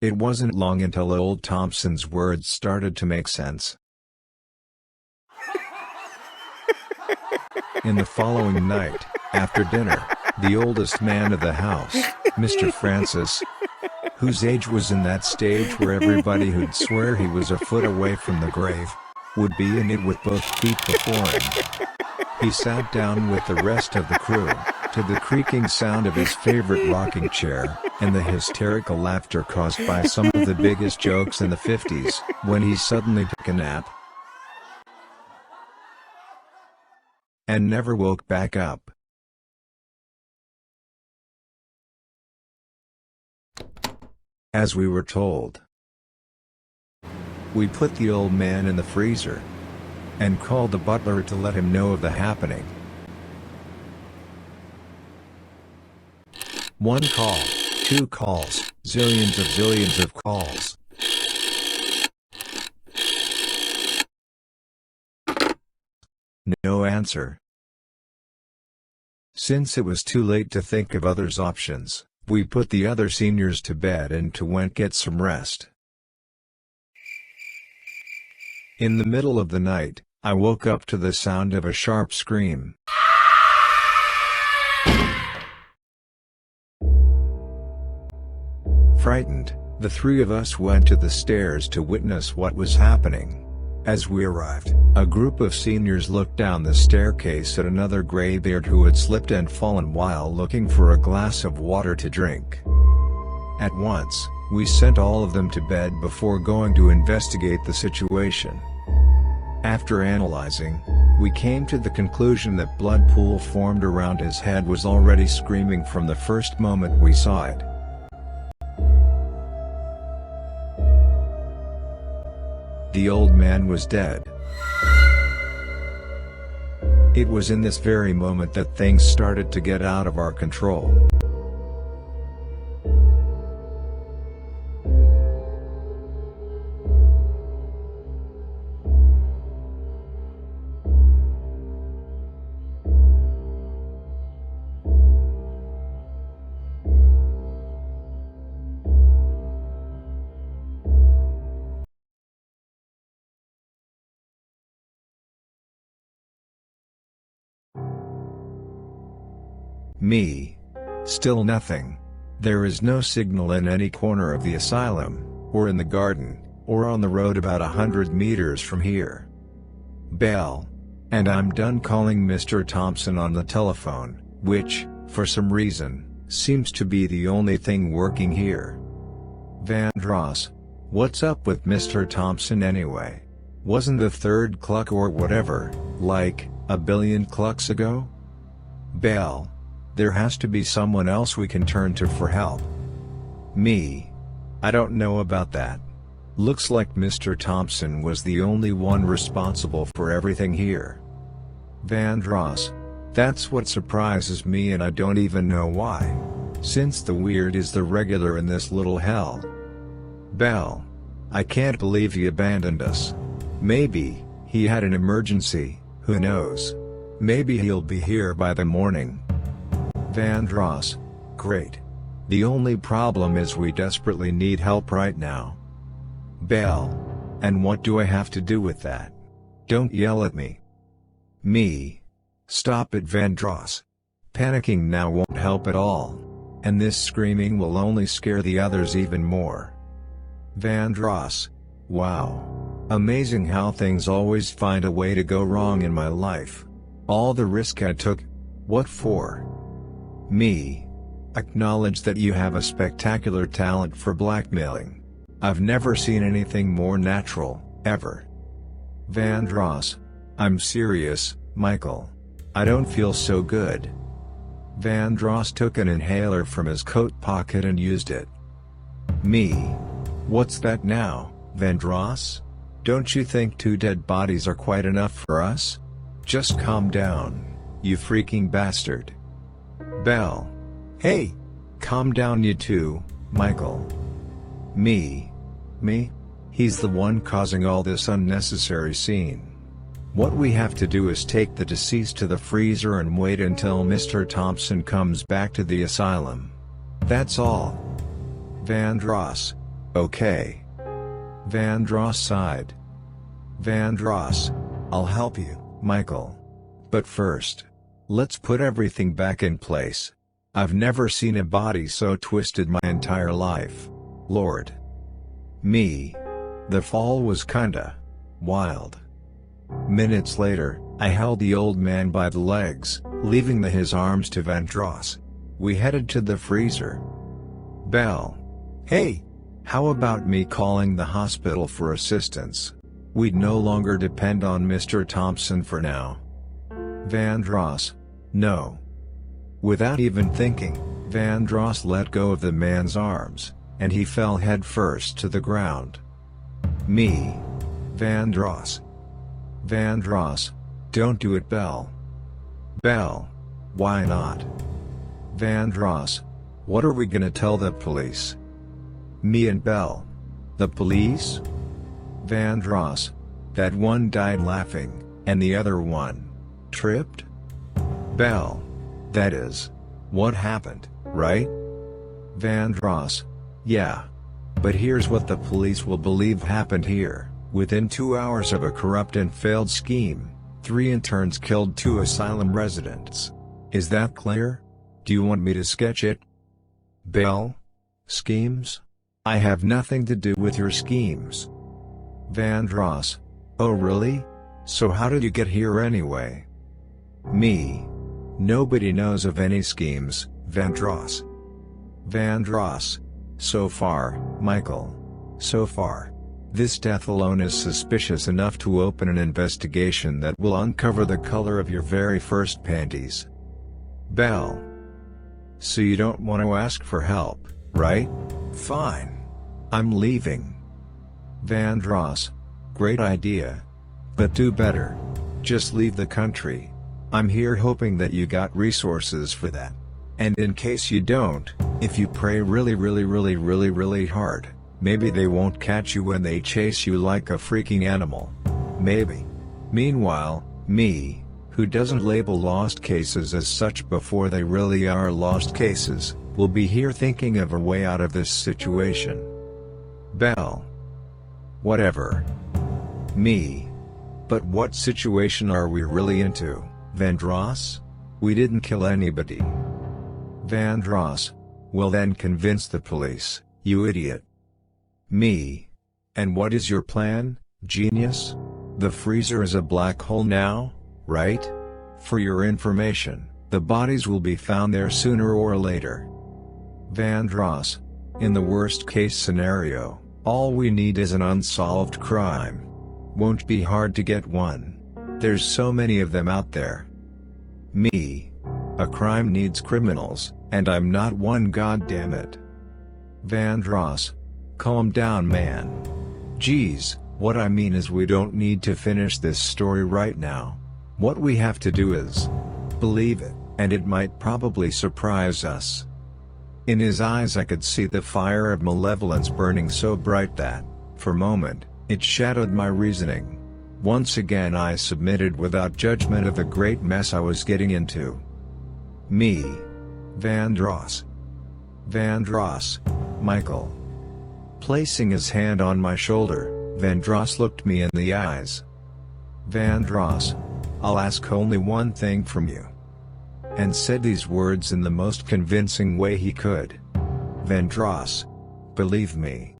It wasn't long until old Thompson's words started to make sense. In the following night, after dinner, the oldest man of the house, Mr. Francis, whose age was in that stage where everybody who'd swear he was a foot away from the grave, would be in it with both feet before him. He sat down with the rest of the crew, to the creaking sound of his favorite rocking chair, and the hysterical laughter caused by some of the biggest jokes in the 50s, when he suddenly took a nap and never woke back up. As we were told, we put the old man in the freezer and called the butler to let him know of the happening. One call, two calls, zillions of calls. No answer. Since it was too late to think of others' options, we put the other seniors to bed and went get some rest. In the middle of the night, I woke up to the sound of a sharp scream. Frightened, the three of us went to the stairs to witness what was happening. As we arrived, a group of seniors looked down the staircase at another graybeard who had slipped and fallen while looking for a glass of water to drink. At once, we sent all of them to bed before going to investigate the situation. After analyzing, we came to the conclusion that blood pool formed around his head was already screaming from the first moment we saw it. The old man was dead. It was in this very moment that things started to get out of our control. Me. Still nothing. There is no signal in any corner of the asylum, or in the garden, or on the road about 100 meters from here. Bell. And I'm done calling Mr. Thompson on the telephone, which, for some reason, seems to be the only thing working here. Vandross. What's up with Mr. Thompson anyway? Wasn't the third cluck or whatever, like, a billion clucks ago? Bell. There has to be someone else we can turn to for help. Me. I don't know about that. Looks like Mr. Thompson was the only one responsible for everything here. Vandross. That's what surprises me, and I don't even know why. Since the weird is the regular in this little hell. Bell. I can't believe he abandoned us. Maybe he had an emergency, who knows? Maybe he'll be here by the morning. Vandross. Great. The only problem is we desperately need help right now. Bell. And what do I have to do with that? Don't yell at me. Me. Stop it, Vandross. Panicking now won't help at all. And this screaming will only scare the others even more. Vandross. Wow. Amazing how things always find a way to go wrong in my life. All the risk I took. What for? Me. Acknowledge that you have a spectacular talent for blackmailing. I've never seen anything more natural, ever. Vandross. I'm serious, Michael. I don't feel so good. Vandross took an inhaler from his coat pocket and used it. Me. What's that now, Vandross? Don't you think 2 dead bodies are quite enough for us? Just calm down, you freaking bastard. Bell. Hey! Calm down you two, Michael. Me? He's the one causing all this unnecessary scene. What we have to do is take the deceased to the freezer and wait until Mr. Thompson comes back to the asylum. That's all. Vandross. Okay. Vandross sighed. Vandross, I'll help you, Michael. But first, let's put everything back in place. I've never seen a body so twisted my entire life. Lord. Me. The fall was kinda wild. Minutes later, I held the old man by the legs, leaving his arms to Vandross. We headed to the freezer. Bell. Hey! How about me calling the hospital for assistance? We'd no longer depend on Mr. Thompson for now. Vandross. No. Without even thinking, Vandross let go of the man's arms, and he fell headfirst to the ground. Me. Vandross. Vandross, don't do it, Bell. Bell. Why not? Vandross. What are we gonna tell the police? Me and Bell. The police? Vandross. That one died laughing, and the other one tripped? Bell. That is what happened, right? Vandross. Yeah. But here's what the police will believe happened here. Within 2 hours of a corrupt and failed scheme, 3 interns killed 2 asylum residents. Is that clear? Do you want me to sketch it? Bell? Schemes? I have nothing to do with your schemes. Vandross. Oh really? So how did you get here anyway? Me. Nobody knows of any schemes, Vandross. Vandross. So far, Michael. So far. This death alone is suspicious enough to open an investigation that will uncover the color of your very first panties. Bell. So you don't want to ask for help, right? Fine. I'm leaving. Vandross. Great idea. But do better. Just leave the country. I'm here hoping that you got resources for that. And in case you don't, if you pray really hard, maybe they won't catch you when they chase you like a freaking animal. Maybe. Meanwhile, me, who doesn't label lost cases as such before they really are lost cases, will be here thinking of a way out of this situation. Bell. Whatever. Me. But what situation are we really into, Vandross? We didn't kill anybody. Vandross. Well then convince the police, you idiot. Me. And what is your plan, genius? The freezer is a black hole now, right? For your information, the bodies will be found there sooner or later. Vandross. In the worst case scenario, all we need is an unsolved crime. Won't be hard to get one. There's so many of them out there. Me. A crime needs criminals, and I'm not one, goddammit. Vandross. Calm down, man. Geez, what I mean is we don't need to finish this story right now. What we have to do is believe it, and it might probably surprise us. In his eyes I could see the fire of malevolence burning so bright that, for a moment, it shadowed my reasoning. Once again I submitted without judgment of the great mess I was getting into. Me. Vandross. Vandross. Michael. Placing his hand on my shoulder, Vandross looked me in the eyes. Vandross. I'll ask only one thing from you. And said these words in the most convincing way he could. Vandross. Believe me.